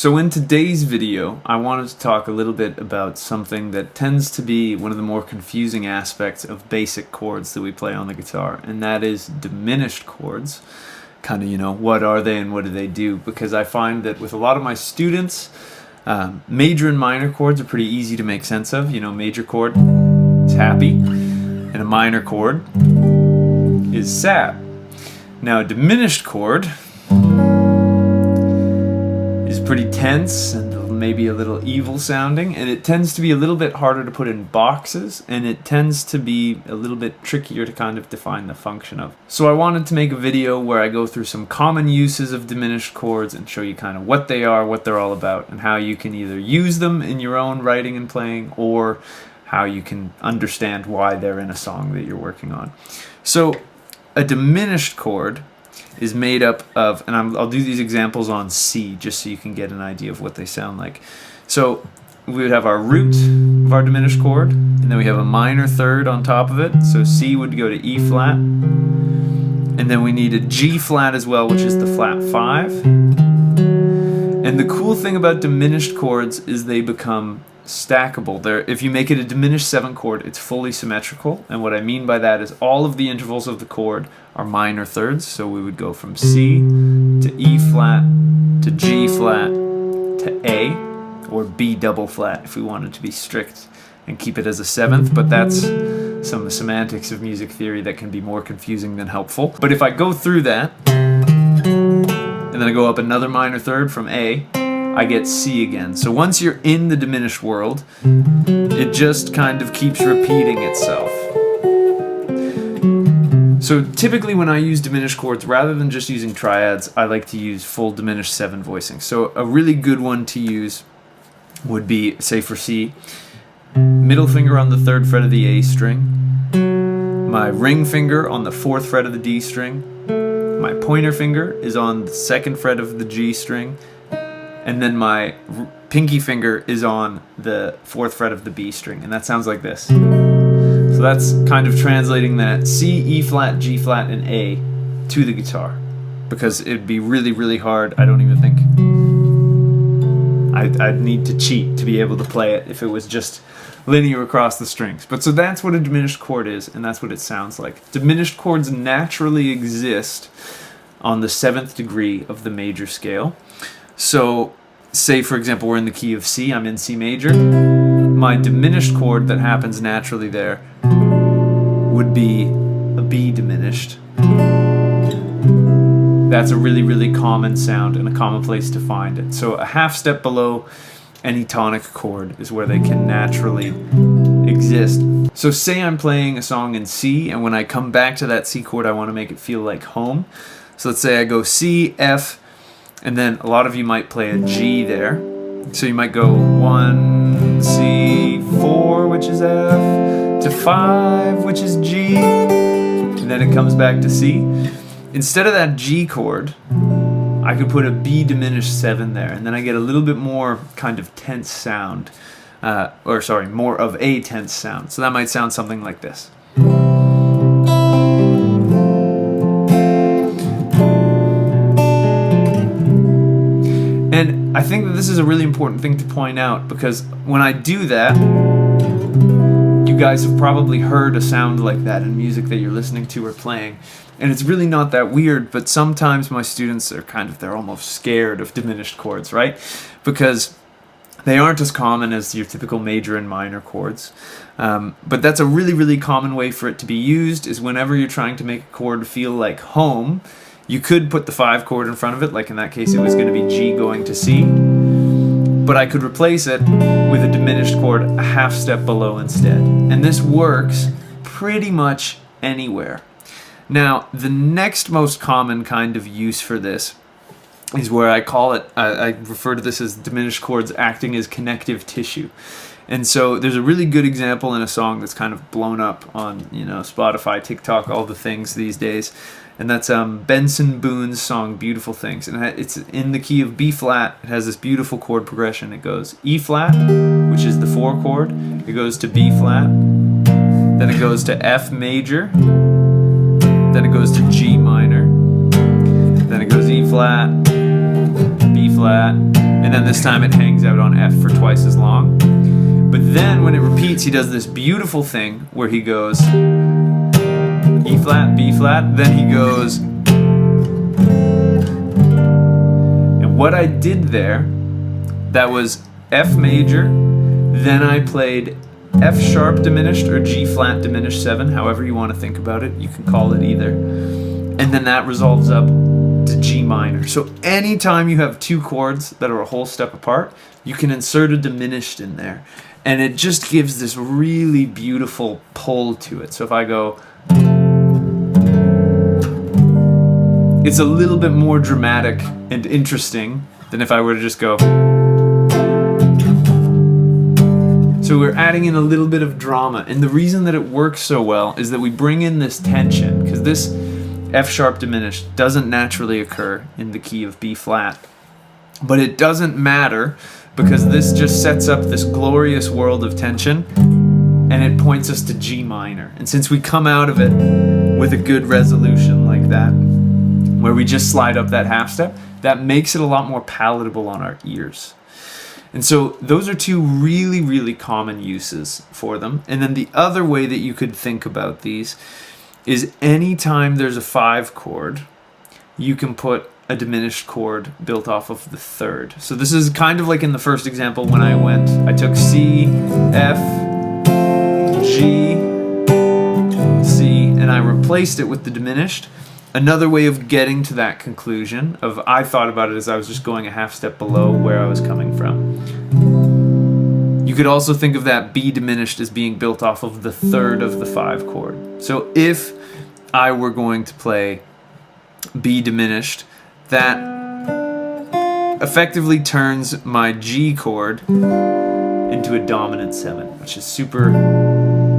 So in today's video, I wanted to talk a little bit about something that tends to be one of the more confusing aspects of basic chords that we play on the guitar, and that is diminished chords. Kind of, what are they and what do they do? Because I find that with a lot of my students, major and minor chords are pretty easy to make sense of. Major chord is happy, and a minor chord is sad. Now, a diminished chord is pretty tense and maybe a little evil sounding, and it tends to be a little bit harder to put in boxes, and it tends to be a little bit trickier to kind of define the function of. So I wanted to make a video where I go through some common uses of diminished chords and show you kind of what they are, what they're all about, and how you can either use them in your own writing and playing, or how you can understand why they're in a song that you're working on. So a diminished chord is made up of, and I'll do these examples on C just so you can get an idea of what they sound like. So we would have our root of our diminished chord, and then we have a minor third on top of it. So C would go to E flat, and then we need a G flat as well, which is the flat 5. And the cool thing about diminished chords is they become stackable. If you make it a diminished 7 chord, it's fully symmetrical, and what I mean by that is all of the intervals of the chord are minor thirds. So we would go from C to E flat to G flat to A, or B double flat if we wanted to be strict and keep it as a 7th, but that's some of the semantics of music theory that can be more confusing than helpful. But if I go through that and then I go up another minor third from A, I get C again. So once you're in the diminished world, it just kind of keeps repeating itself. So typically when I use diminished chords, rather than just using triads, I like to use full diminished 7 voicing. So a really good one to use would be, say for C, middle finger on the 3rd fret of the A string, my ring finger on the 4th fret of the D string, my pointer finger is on the 2nd fret of the G string, and then my pinky finger is on the 4th fret of the B string, and that sounds like this. So that's kind of translating that C, E flat, G flat, and A to the guitar, because it'd be really, really hard. I don't even think I'd need to cheat to be able to play it if it was just linear across the strings. But so that's what a diminished chord is, and that's what it sounds like. Diminished chords naturally exist on the 7th degree of the major scale. So, say for example we're in the key of C, I'm in C major. My diminished chord that happens naturally there would be a B diminished. That's a really, really common sound and a common place to find it. So a half step below any tonic chord is where they can naturally exist. So say I'm playing a song in C, and when I come back to that C chord I want to make it feel like home. So let's say I go C, F, and then a lot of you might play a G there. So you might go 1, C, 4, which is F, to 5, which is G, and then it comes back to C. Instead of that G chord, I could put a B diminished 7 there, and then I get a little bit more kind of tense sound, more of a tense sound. So that might sound something like this. And I think that this is a really important thing to point out, because when I do that, you guys have probably heard a sound like that in music that you're listening to or playing. And it's really not that weird, but sometimes my students are they're almost scared of diminished chords, right? Because they aren't as common as your typical major and minor chords. But that's a really, really common way for it to be used, is whenever you're trying to make a chord feel like home, you could put the 5 chord in front of it, like in that case it was going to be G going to C, but I could replace it with a diminished chord a half step below instead. And this works pretty much anywhere. Now, the next most common kind of use for this is where I refer to this as diminished chords acting as connective tissue. And so there's a really good example in a song that's kind of blown up on Spotify, TikTok, all the things these days. And that's Benson Boone's song Beautiful Things. And it's in the key of B flat. It has this beautiful chord progression. It goes E flat, which is the 4 chord. It goes to B flat. Then it goes to F major. Then it goes to G minor. Then it goes E flat, B flat, and then this time it hangs out on F for twice as long. But then when it repeats, he does this beautiful thing where he goes E flat, B flat, then he goes, and what I did there, that was F major, then I played F sharp diminished or G flat diminished 7, however you want to think about it, you can call it either. And then that resolves up to G minor. So anytime you have two chords that are a whole step apart, you can insert a diminished in there. And it just gives this really beautiful pull to it. So if I go, it's a little bit more dramatic and interesting than if I were to just go. So we're adding in a little bit of drama. And the reason that it works so well is that we bring in this tension, because this F sharp diminished doesn't naturally occur in the key of B flat. But it doesn't matter, because this just sets up this glorious world of tension, and it points us to G minor. And since we come out of it with a good resolution like that, where we just slide up that half step, that makes it a lot more palatable on our ears. And so those are two really, really common uses for them. And then the other way that you could think about these is anytime there's a 5 chord, you can put a diminished chord built off of the third. So this is kind of like in the first example when I took C, F, G, C, and I replaced it with the diminished. Another way of getting to that conclusion I thought about it as I was just going a half step below where I was coming from. You could also think of that B diminished as being built off of the third of the 5 chord. So if I were going to play B diminished, that effectively turns my G chord into a dominant 7, which is super,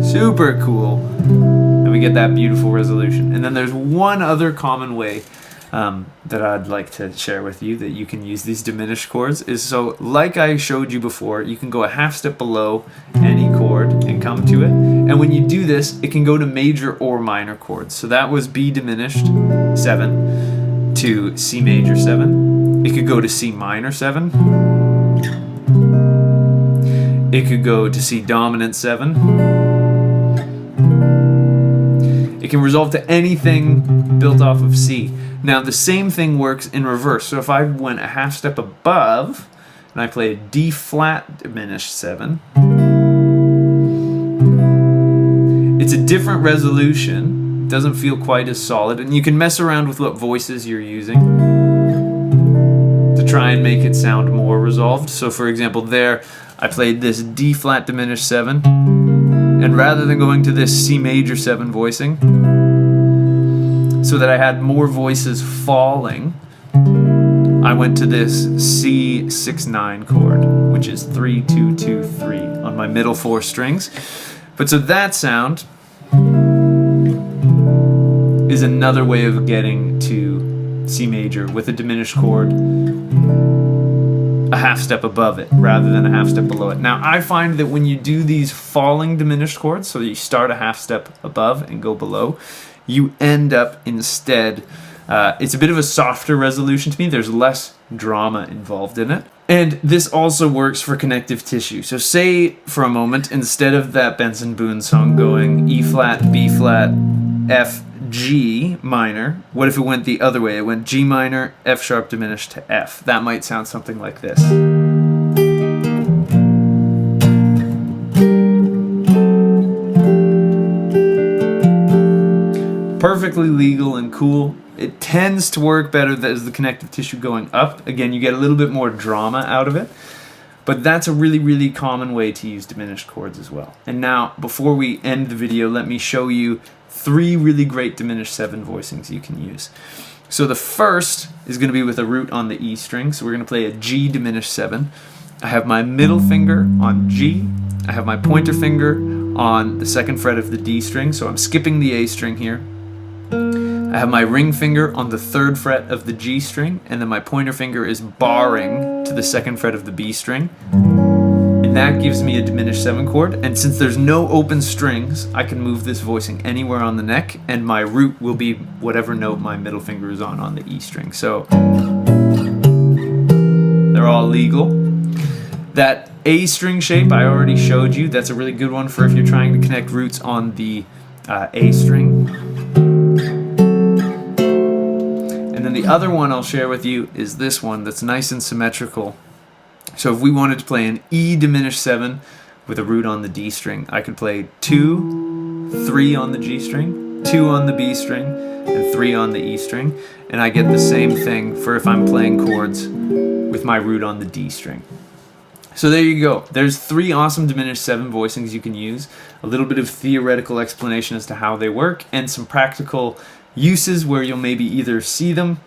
super cool. And we get that beautiful resolution. And then there's one other common way that I'd like to share with you that you can use these diminished chords is, so like I showed you before, you can go a half step below any chord and come to it. And when you do this, it can go to major or minor chords. So that was B diminished 7 to C major 7. It could go to C minor 7. It could go to C dominant 7. It can resolve to anything built off of C. Now the same thing works in reverse. So if I went a half step above and I play a D flat diminished 7, it's a different resolution. It doesn't feel quite as solid, and you can mess around with what voices you're using to try and make it sound more resolved. So for example, there I played this D flat diminished 7, and rather than going to this C major 7 voicing, so that I had more voices falling, I went to this C6-9 chord, which is 3-2-2-3 on my middle 4 strings. But so that sound is another way of getting to C major with a diminished chord a half step above it rather than a half step below it. Now I find that when you do these falling diminished chords, so you start a half step above and go below, you end up instead, it's a bit of a softer resolution to me. There's less drama involved in it. And this also works for connective tissue. So say for a moment, instead of that Benson Boone song going E flat, B flat, F, G minor, what if it went the other way? It went G minor, F sharp diminished to F. That might sound something like this. Perfectly legal and cool. It tends to work better as the connective tissue going up. Again, you get a little bit more drama out of it. But that's a really, really common way to use diminished chords as well. And now, before we end the video, let me show you 3 really great diminished 7 voicings you can use. So the first is going to be with a root on the E string. So we're going to play a G diminished 7. I have my middle finger on G. I have my pointer finger on the 2nd fret of the D string. So I'm skipping the A string here. I have my ring finger on the 3rd fret of the G string, and then my pointer finger is barring to the 2nd fret of the B string. And that gives me a diminished 7 chord, and since there's no open strings, I can move this voicing anywhere on the neck, and my root will be whatever note my middle finger is on the E string. So They're all legal. That A string shape I already showed you. That's a really good one for if you're trying to connect roots on the A string. And then the other one I'll share with you is this one that's nice and symmetrical. So if we wanted to play an E diminished 7 with a root on the D string, I could play 2, 3 on the G string, 2 on the B string, and 3 on the E string, and I get the same thing for if I'm playing chords with my root on the D string. So there you go. There's 3 awesome diminished 7 voicings you can use, a little bit of theoretical explanation as to how they work, and some practical uses where you'll maybe either see them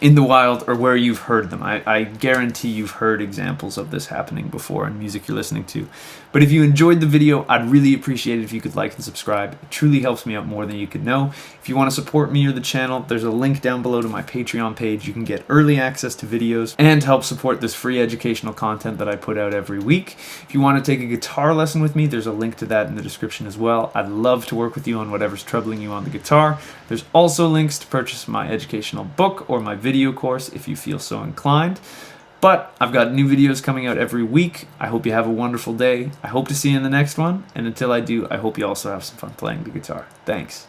in the wild or where you've heard them. I guarantee you've heard examples of this happening before in music you're listening to. But if you enjoyed the video, I'd really appreciate it if you could like and subscribe. It truly helps me out more than you could know. If you want to support me or the channel, there's a link down below to my Patreon page. You can get early access to videos and help support this free educational content that I put out every week. If you want to take a guitar lesson with me, there's a link to that in the description as well. I'd love to work with you on whatever's troubling you on the guitar. There's also links to purchase my educational book or my video course if you feel so inclined. But I've got new videos coming out every week. I hope you have a wonderful day. I hope to see you in the next one. And until I do, I hope you also have some fun playing the guitar. Thanks.